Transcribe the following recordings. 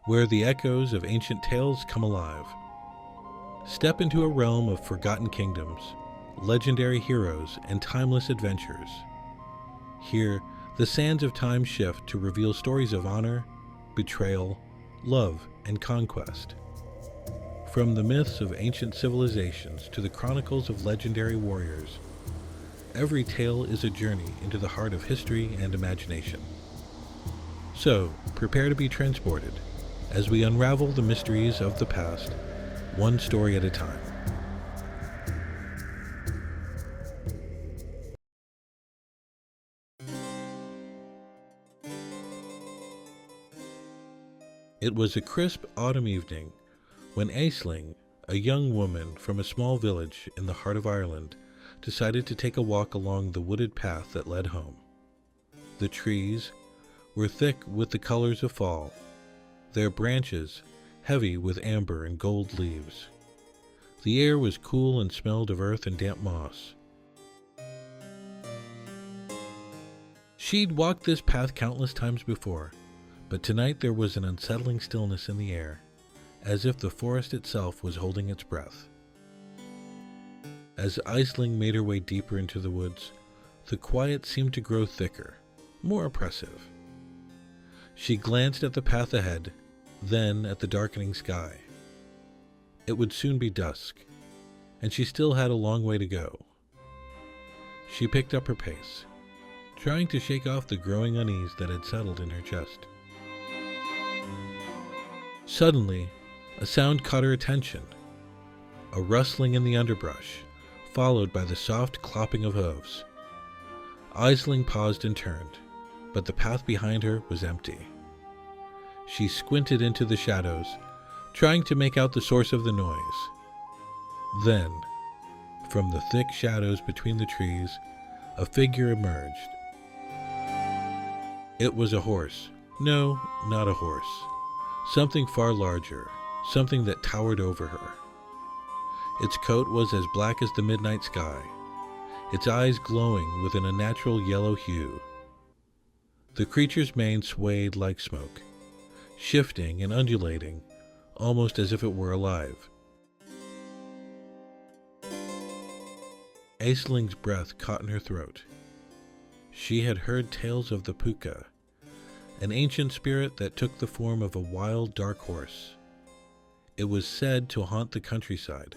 where the echoes of ancient tales come alive. Step into a realm of forgotten kingdoms, legendary heroes, and timeless adventures. Here, the sands of time shift to reveal stories of honor, betrayal, love, and conquest. From the myths of ancient civilizations to the chronicles of legendary warriors, every tale is a journey into the heart of history and imagination. So, prepare to be transported as we unravel the mysteries of the past, one story at a time. It was a crisp autumn evening when Aisling, a young woman from a small village in the heart of Ireland, decided to take a walk along the wooded path that led home. The trees were thick with the colors of fall, their branches heavy with amber and gold leaves. The air was cool and smelled of earth and damp moss. She'd walked this path countless times before, but tonight there was an unsettling stillness in the air, as if the forest itself was holding its breath. As Aisling made her way deeper into the woods, the quiet seemed to grow thicker, more oppressive. She glanced at the path ahead, then at the darkening sky. It would soon be dusk, and she still had a long way to go. She picked up her pace, trying to shake off the growing unease that had settled in her chest. Suddenly, a sound caught her attention, a rustling in the underbrush, followed by the soft clopping of hooves. Aisling paused and turned, but the path behind her was empty. She squinted into the shadows, trying to make out the source of the noise. Then, from the thick shadows between the trees, a figure emerged. It was a horse. No, not a horse. Something far larger, something that towered over her. Its coat was as black as the midnight sky, its eyes glowing with an unnatural yellow hue. The creature's mane swayed like smoke, shifting and undulating, almost as if it were alive. Aisling's breath caught in her throat. She had heard tales of the Pooka, an ancient spirit that took the form of a wild, dark horse. It was said to haunt the countryside,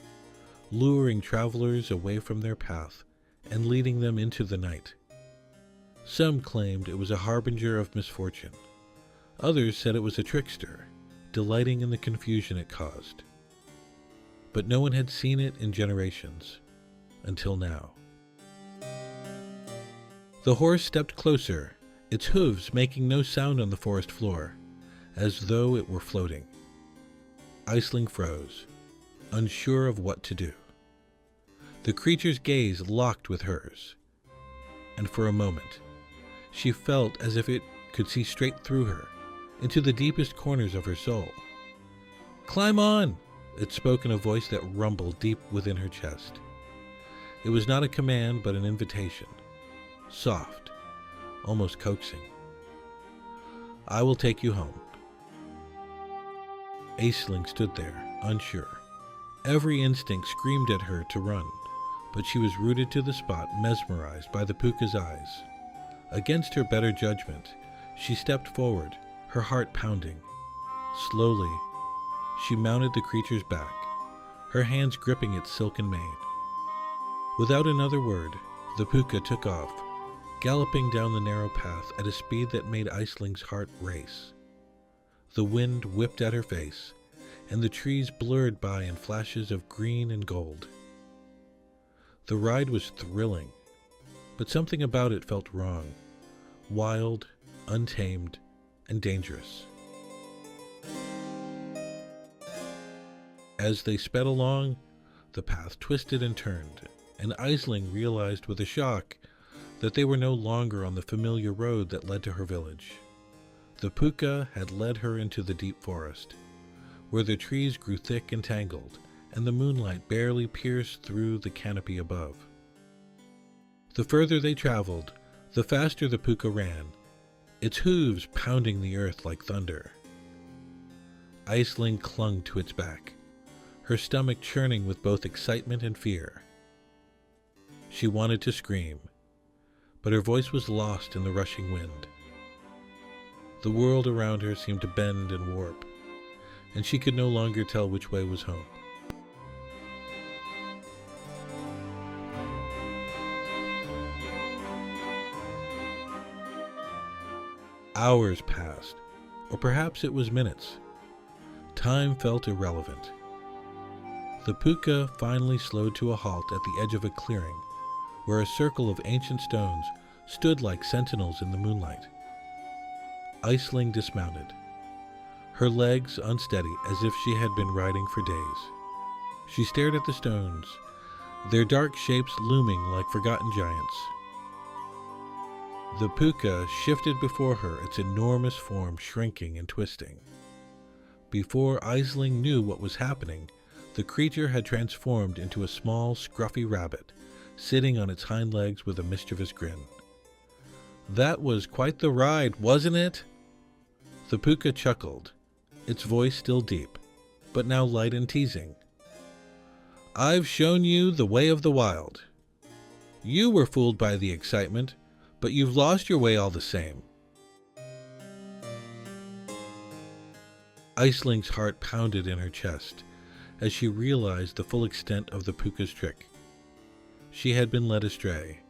luring travelers away from their path and leading them into the night. Some claimed it was a harbinger of misfortune. Others said it was a trickster, delighting in the confusion it caused. But no one had seen it in generations, until now. The horse stepped closer, its hooves making no sound on the forest floor, as though it were floating. Aisling froze, unsure of what to do. The creature's gaze locked with hers, and for a moment, she felt as if it could see straight through her, into the deepest corners of her soul. "Climb on!" it spoke in a voice that rumbled deep within her chest. It was not a command, but an invitation, soft, almost coaxing. "I will take you home." Aisling stood there, unsure. Every instinct screamed at her to run, but she was rooted to the spot, mesmerized by the Pooka's eyes. Against her better judgment, she stepped forward, her heart pounding. Slowly, she mounted the creature's back, her hands gripping its silken mane. Without another word, the Pooka took off, galloping down the narrow path at a speed that made Aisling's heart race. The wind whipped at her face, and the trees blurred by in flashes of green and gold. The ride was thrilling, but something about it felt wrong, wild, untamed, and dangerous. As they sped along, the path twisted and turned, and Aisling realized with a shock that they were no longer on the familiar road that led to her village. The Pooka had led her into the deep forest, where the trees grew thick and tangled, and the moonlight barely pierced through the canopy above. The further they traveled, the faster the Pooka ran, its hooves pounding the earth like thunder. Aisling clung to its back, her stomach churning with both excitement and fear. She wanted to scream, but her voice was lost in the rushing wind. The world around her seemed to bend and warp, and she could no longer tell which way was home. Hours passed, or perhaps it was minutes. Time felt irrelevant. The púca finally slowed to a halt at the edge of a clearing, where a circle of ancient stones stood like sentinels in the moonlight. Aisling dismounted, her legs unsteady as if she had been riding for days. She stared at the stones, their dark shapes looming like forgotten giants. The púca shifted before her, its enormous form shrinking and twisting. Before Aisling knew what was happening, the creature had transformed into a small, scruffy rabbit, sitting on its hind legs with a mischievous grin. "That was quite the ride, wasn't it?" The púca chuckled, its voice still deep, but now light and teasing. "I've shown you the way of the wild. You were fooled by the excitement, but you've lost your way all the same." Aisling's heart pounded in her chest as she realized the full extent of the púca's trick. She had been led astray,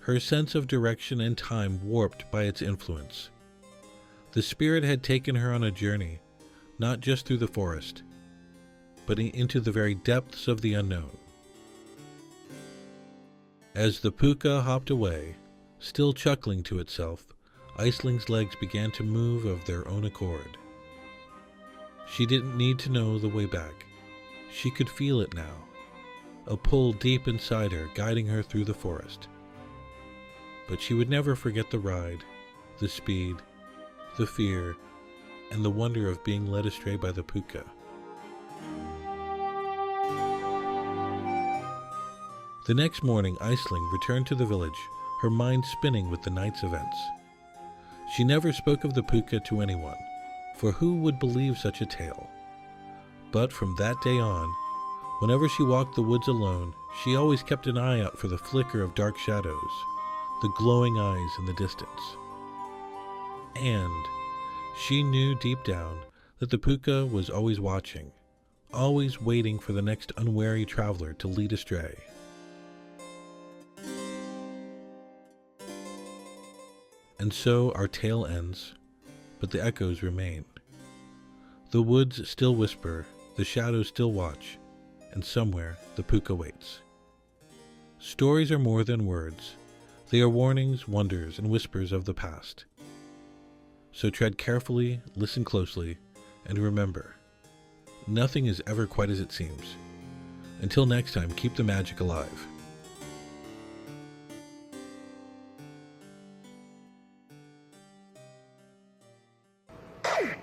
her sense of direction and time warped by its influence. The spirit had taken her on a journey, not just through the forest, but into the very depths of the unknown. As the púca hopped away, still chuckling to itself, Aisling's legs began to move of their own accord. She didn't need to know the way back. She could feel it now, a pull deep inside her guiding her through the forest. But she would never forget the ride, the speed, the fear, and the wonder of being led astray by the púca. The next morning, Aisling returned to the village, her mind spinning with the night's events. She never spoke of the púca to anyone, for who would believe such a tale? But from that day on, whenever she walked the woods alone, she always kept an eye out for the flicker of dark shadows, the glowing eyes in the distance. And she knew deep down that the púca was always watching, always waiting for the next unwary traveler to lead astray. And so our tale ends, but the echoes remain. The woods still whisper, the shadows still watch, and somewhere the púca waits. Stories are more than words. They are warnings, wonders, and whispers of the past. So tread carefully, listen closely, and remember, nothing is ever quite as it seems. Until next time, keep the magic alive.